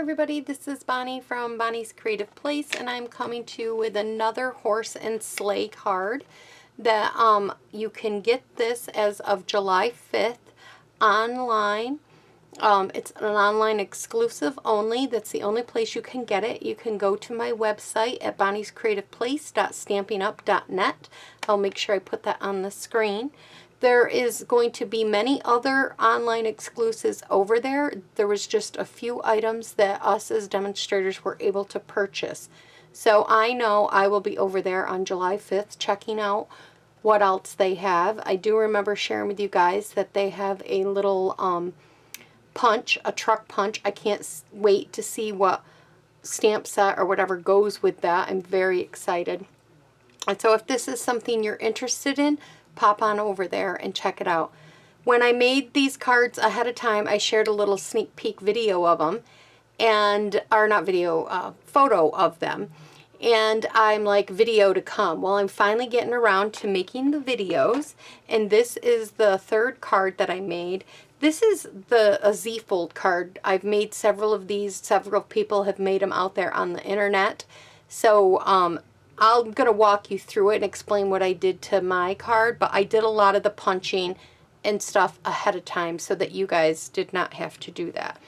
everybody, this is Bonnie from Bonnie's Creative Place, and I'm coming to you with another horse and sleigh card that you can get this as of July 5th online. It's an online exclusive only. That's the only place you can get it. You can go to my website at bonniescreativeplace.stampinup.net. I'll make sure I put that on the screen. There is going to be many other online exclusives over there. There was just a few items that us as demonstrators were able to purchase. So I know I will be over there on July 5th checking out what else they have. I do remember sharing with you guys that they have a little punch, a truck punch. I can't wait to see what stamp set or whatever goes with that. I'm very excited. And so if this is something you're interested in, pop on over there and check it out. When I made these cards ahead of time, I shared a little sneak peek video of them, or not video, photo of them. And I'm like, video to come. Well, I'm finally getting around to making the videos, and this is the third card that I made. This is a Z-fold card. I've made several of these. Several people have made them out there on the internet. So I'm going to walk you through it and explain what I did to my card, but I did a lot of the punching and stuff ahead of time so that you guys did not have to do that.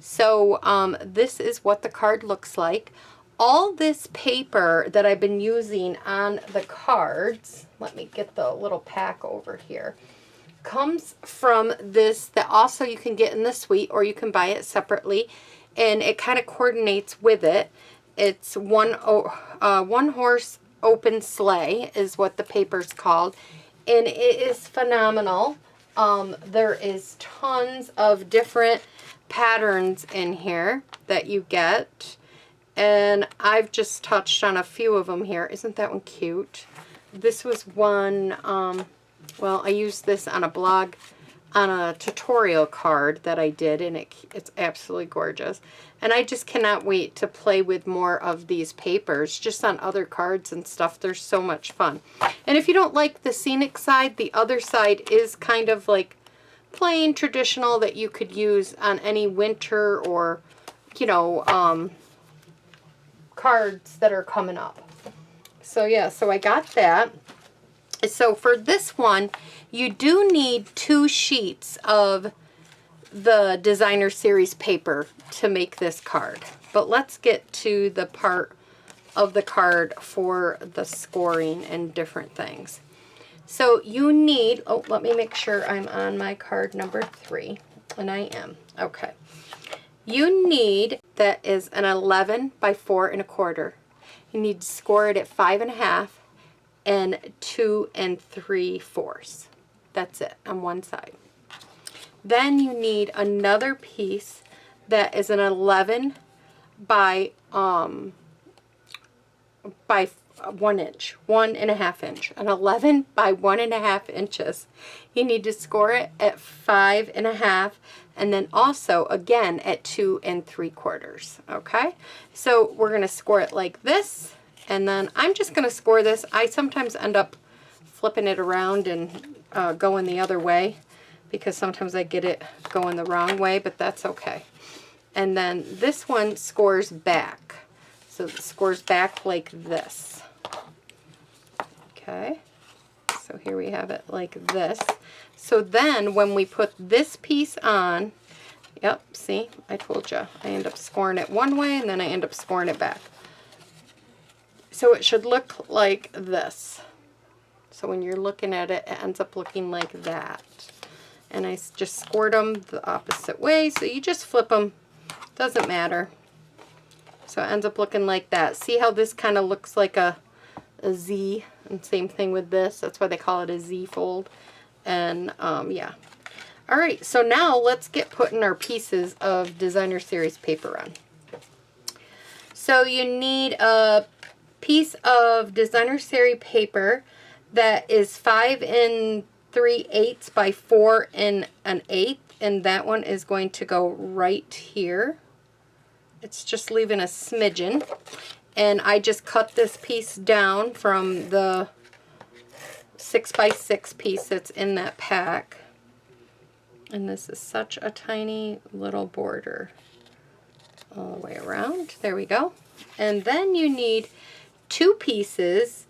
So this is what the card looks like. All this paper that I've been using on the cards, let me get the little pack over here, comes from this that also you can get in the suite, or you can buy it separately, and it kind of coordinates with it. It's one horse open sleigh is what the paper's called, and it is phenomenal. There is tons of different patterns in here that you get, and I've just touched on a few of them here. Isn't that one cute? This was one, well, I used this on a blog, on a tutorial card that I did, and it's absolutely gorgeous. And I just cannot wait to play with more of these papers, just on other cards and stuff. They're so much fun. And if you don't like the scenic side, the other side is kind of like plain traditional that you could use on any winter or, you know, cards that are coming up. So yeah, so I got that. So for this one, you do need 2 sheets of the designer series paper to make this card. But let's get to the part of the card for the scoring and different things. So you need, oh, let me make sure I'm on my card number 3, and I am. Okay. You need, that is an 11 by 4 1/4. You need to score it at 5 1/2 and 2 3/4. That's it on one side. Then you need another piece that is an 11 by 1 inch, 1 1/2 inch, an 11 by 1 1/2 inches. You need to score it at 5 1/2, and then also again at 2 3/4. Okay, so we're going to score it like this, and then I'm just going to score this. I sometimes end up flipping it around and going the other way, because sometimes I get it going the wrong way, but that's okay. And then this one scores back. So it scores back like this. Okay. So here we have it like this. So then when we put this piece on, yep, see, I told you, I end up scoring it one way and then I end up scoring it back. So it should look like this. So when you're looking at it, it ends up looking like that. And I just scored them the opposite way, so you just flip them, doesn't matter. So it ends up looking like that. See how this kind of looks like a Z, and same thing with this. That's why they call it a Z fold. And yeah. All right, so now let's get putting our pieces of designer series paper on. So you need a piece of designer series paper that is 5 3/8 by 4 1/8, and that one is going to go right here. It's just leaving a smidgen, and I just cut this piece down from the 6 by 6 piece that's in that pack, and this is such a tiny little border. all the way around. There we go. And then you need 2 pieces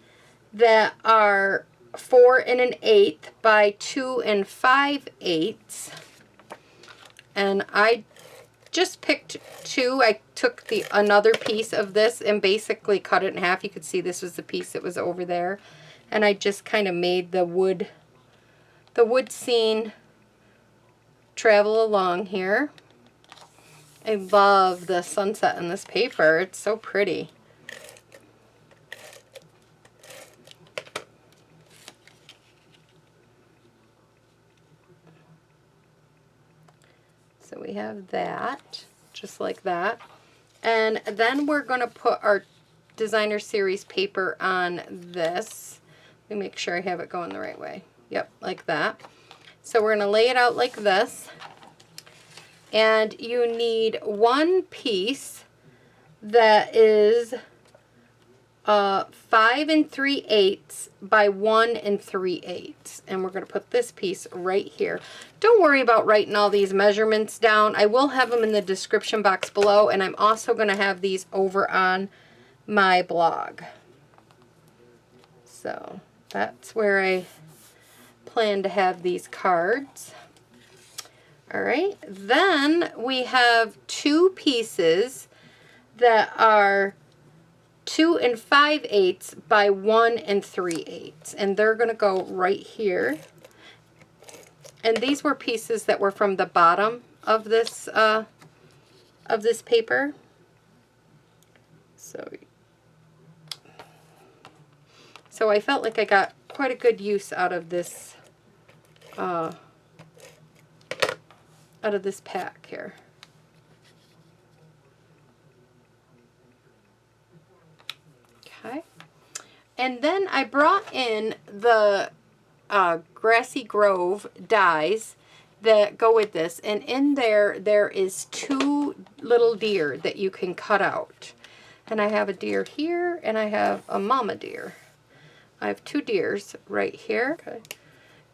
that are 4 1/8 by 2 5/8. And I just picked 2. I took another piece of this and basically cut it in half. You could see this was the piece that was over there. And I just kind of made the wood scene travel along here. I love the sunset in this paper. It's so pretty. So we have that, just like that. And then we're going to put our designer series paper on this. Let me make sure I have it going the right way. Yep, like that. So we're going to lay it out like this. And you need 1 piece that is 5 3/8 by 1 3/8. And we're going to put this piece right here. Don't worry about writing all these measurements down. I will have them in the description box below, and I'm also going to have these over on my blog. So that's where I plan to have these cards. All right, then we have 2 pieces that are 2 5/8 by 1 3/8, and they're going to go right here. And these were pieces that were from the bottom of this paper. So I felt like I got quite a good use out of this pack here. Okay. And then I brought in the Grassy Grove dies that go with this. And in there is 2 little deer that you can cut out. And I have a deer here, and I have a mama deer. I have 2 deers right here. Okay.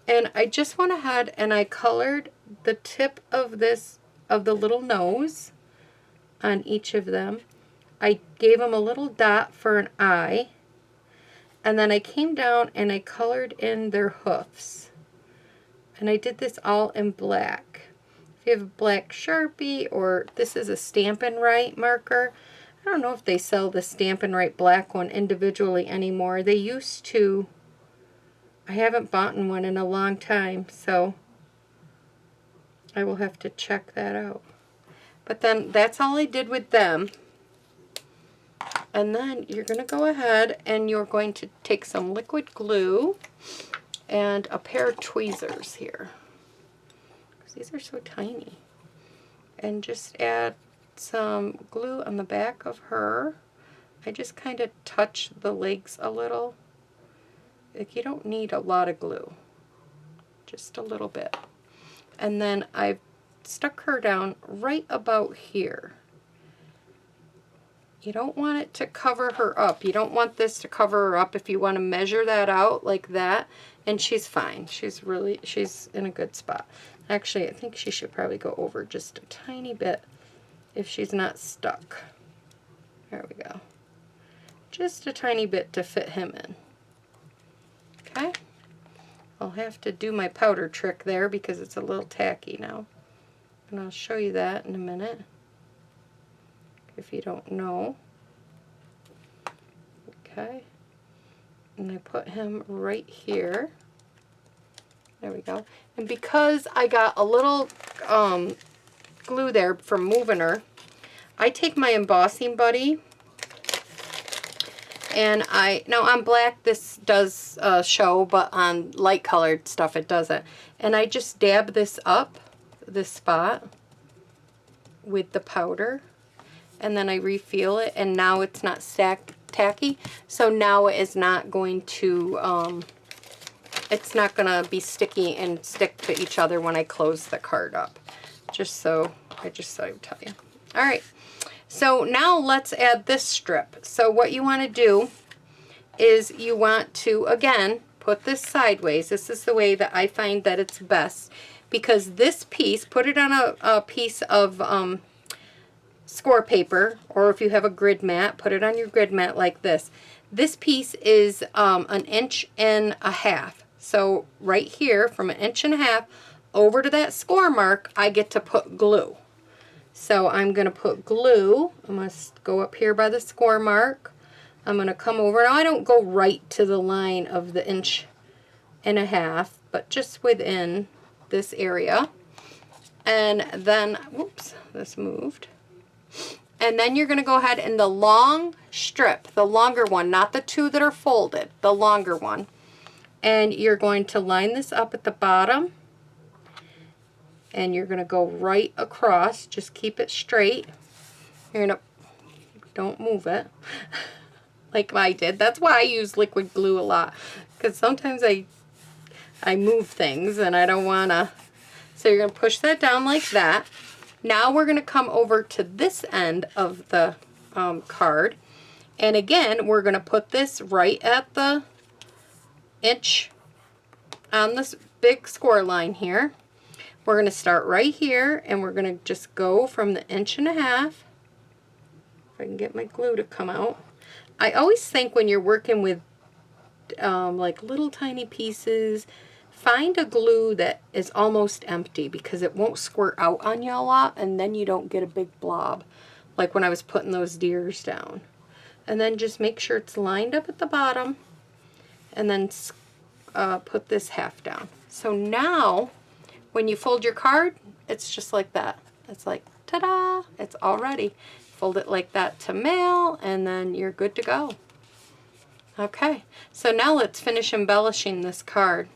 And I just went ahead and I colored the tip of the little nose on each of them. I gave them a little dot for an eye. And then I came down and I colored in their hoofs. And I did this all in black. If you have a black Sharpie, or this is a Stampin' Right marker. I don't know if they sell the Stampin' Right black one individually anymore. They used to. I haven't bought one in a long time, so I will have to check that out. But then that's all I did with them. And then you're going to go ahead and you're going to take some liquid glue and a pair of tweezers here. Because these are so tiny. And just add some glue on the back of her. I just kind of touch the legs a little. Like, you don't need a lot of glue, just a little bit. And then I've stuck her down right about here. You don't want it to cover her up. You don't want this to cover her up. If you want to measure that out like that, and she's fine. She's in a good spot. Actually, I think she should probably go over just a tiny bit if she's not stuck. There we go. Just a tiny bit to fit him in. Okay. I'll have to do my powder trick there because it's a little tacky now. And I'll show you that in a minute if you don't know. Okay. And I put him right here. There we go. And because I got a little glue there from moving her, I take my embossing buddy, and now on black this does show, but on light colored stuff it doesn't. And I just dab this up, this spot, with the powder, and then I refill it, and now it's not tacky, so now it is not going to, it's not going to be sticky and stick to each other when I close the card up. I just thought I'd tell you. Alright, so now let's add this strip. So what you want to do is you want to, again, put this sideways. This is the way that I find that it's best, because this piece, put it on a piece of score paper, or if you have a grid mat, put it on your grid mat like this. This piece is 1.5 inches. So right here, from 1.5 inches over to that score mark, I get to put glue. So I'm going to put glue. I'm going to go up here by the score mark. I'm going to come over. Now I don't go right to the line of the 1.5 inches, but just within this area. And then, whoops, this moved. And then you're going to go ahead and the long strip, the longer one, not the two that are folded, the longer one. And you're going to line this up at the bottom. And you're going to go right across. Just keep it straight. You're going to, don't move it like I did. That's why I use liquid glue a lot. Because sometimes I move things and I don't want to. So you're going to push that down like that. Now we're going to come over to this end of the card. And again, we're going to put this right at the inch on this big score line here. We're going to start right here and we're going to just go from the 1.5 inches. If I can get my glue to come out. I always think when you're working with like little tiny pieces, find a glue that is almost empty because it won't squirt out on you a lot and then you don't get a big blob like when I was putting those deers down. And then just make sure it's lined up at the bottom and then put this half down. So now when you fold your card, it's just like that. It's like, ta-da, it's all ready. Fold it like that to mail and then you're good to go. Okay, so now let's finish embellishing this card.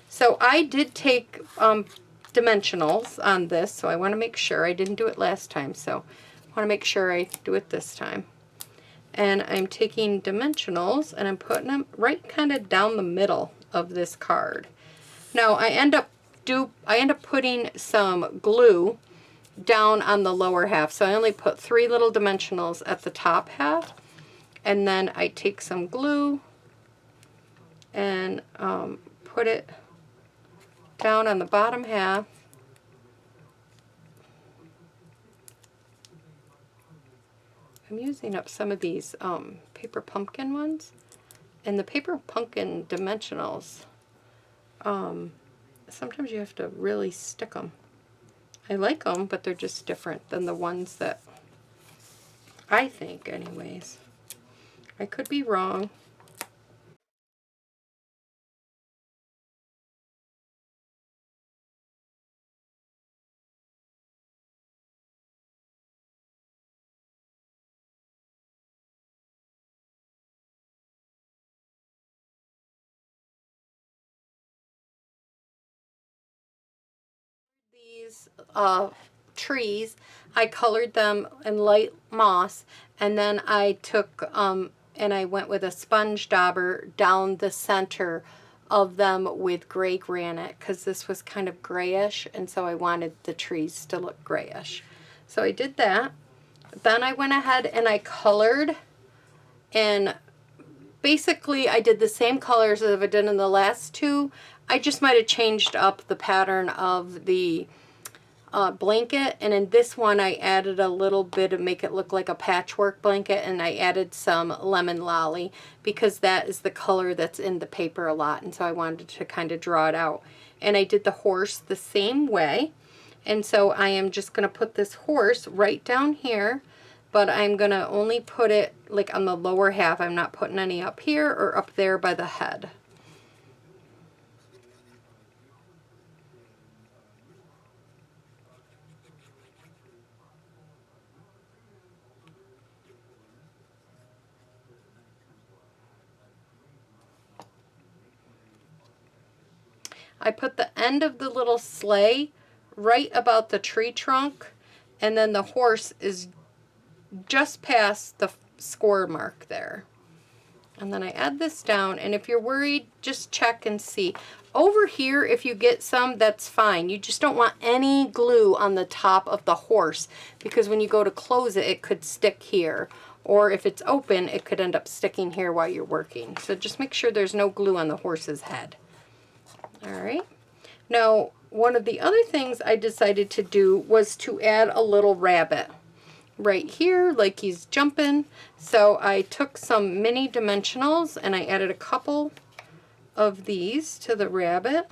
So I did take dimensionals on this, so I want to make sure. I didn't do it last time, so I want to make sure I do it this time. And I'm taking dimensionals and I'm putting them right kind of down the middle of this card. Now I end up putting some glue down on the lower half, so I only put 3 little dimensionals at the top half, and then I take some glue and put it down on the bottom half. I'm using up some of these paper pumpkin ones, and the paper pumpkin dimensionals, sometimes you have to really stick them. I like them, but they're just different than the ones that I think anyways. I could be wrong. These trees, I colored them in light moss, and then I took and I went with a sponge dauber down the center of them with gray granite because this was kind of grayish, and so I wanted the trees to look grayish. So I did that. Then I went ahead and I colored, and basically I did the same colors as I did in the last two. I just might have changed up the pattern of the blanket, and in this one I added a little bit to make it look like a patchwork blanket, and I added some lemon lolly because that is the color that's in the paper a lot, and so I wanted to kind of draw it out. And I did the horse the same way, and so I am just going to put this horse right down here, but I'm going to only put it like on the lower half. I'm not putting any up here or up there by the head. I put the end of the little sleigh right about the tree trunk, and then the horse is just past the score mark there. And then I add this down, and if you're worried, just check and see. Over here, if you get some, that's fine. You just don't want any glue on the top of the horse, because when you go to close it, it could stick here. Or if it's open, it could end up sticking here while you're working. So just make sure there's no glue on the horse's head. Alright, now one of the other things I decided to do was to add a little rabbit. right here, like he's jumping. So I took some mini dimensionals and I added a couple of these to the rabbit.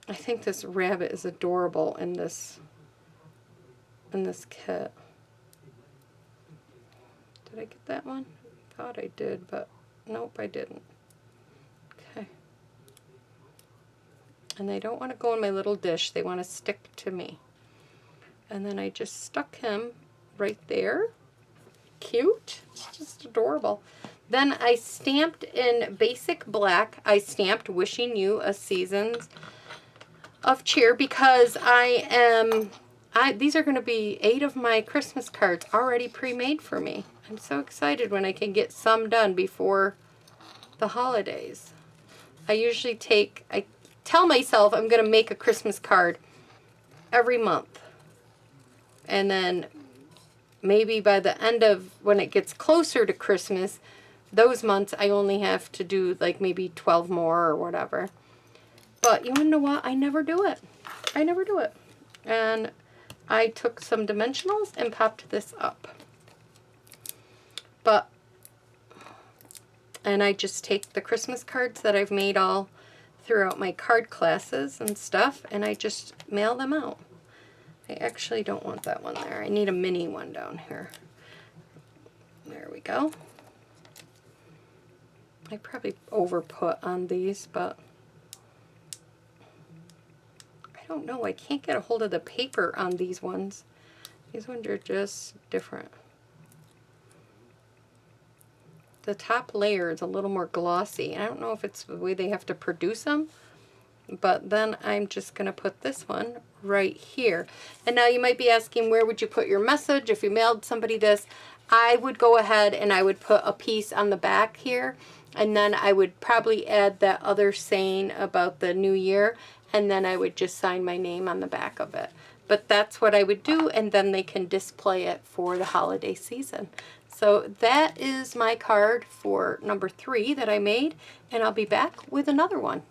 I think this rabbit is adorable in this kit. Did I get that one? Thought I did, but nope, I didn't. Okay. And they don't want to go in my little dish. They want to stick to me. And then I just stuck him right there. Cute. It's just adorable. Then I stamped in basic black. I stamped "Wishing You a Seasons of Cheer" because these are going to be 8 of my Christmas cards already pre-made for me. I'm so excited when I can get some done before the holidays. I tell myself I'm going to make a Christmas card every month. And then maybe by the end of when it gets closer to Christmas, those months I only have to do like maybe 12 more or whatever. But you want to know what? I never do it. I never do it. And I took some dimensionals and popped this up. And I just take the Christmas cards that I've made all throughout my card classes and stuff, and I just mail them out. I actually don't want that one there. I need a mini one down here. There we go. I probably overput on these, but I don't know. I can't get a hold of the paper on these ones. These ones are just different. The top layer is a little more glossy. I don't know if it's the way they have to produce them, but then I'm just going to put this one right here. And now you might be asking, where would you put your message if you mailed somebody this? I would go ahead and I would put a piece on the back here, and then I would probably add that other saying about the new year, and then I would just sign my name on the back of it. But that's what I would do, and then they can display it for the holiday season. So that is my card for number 3 that I made, and I'll be back with another one.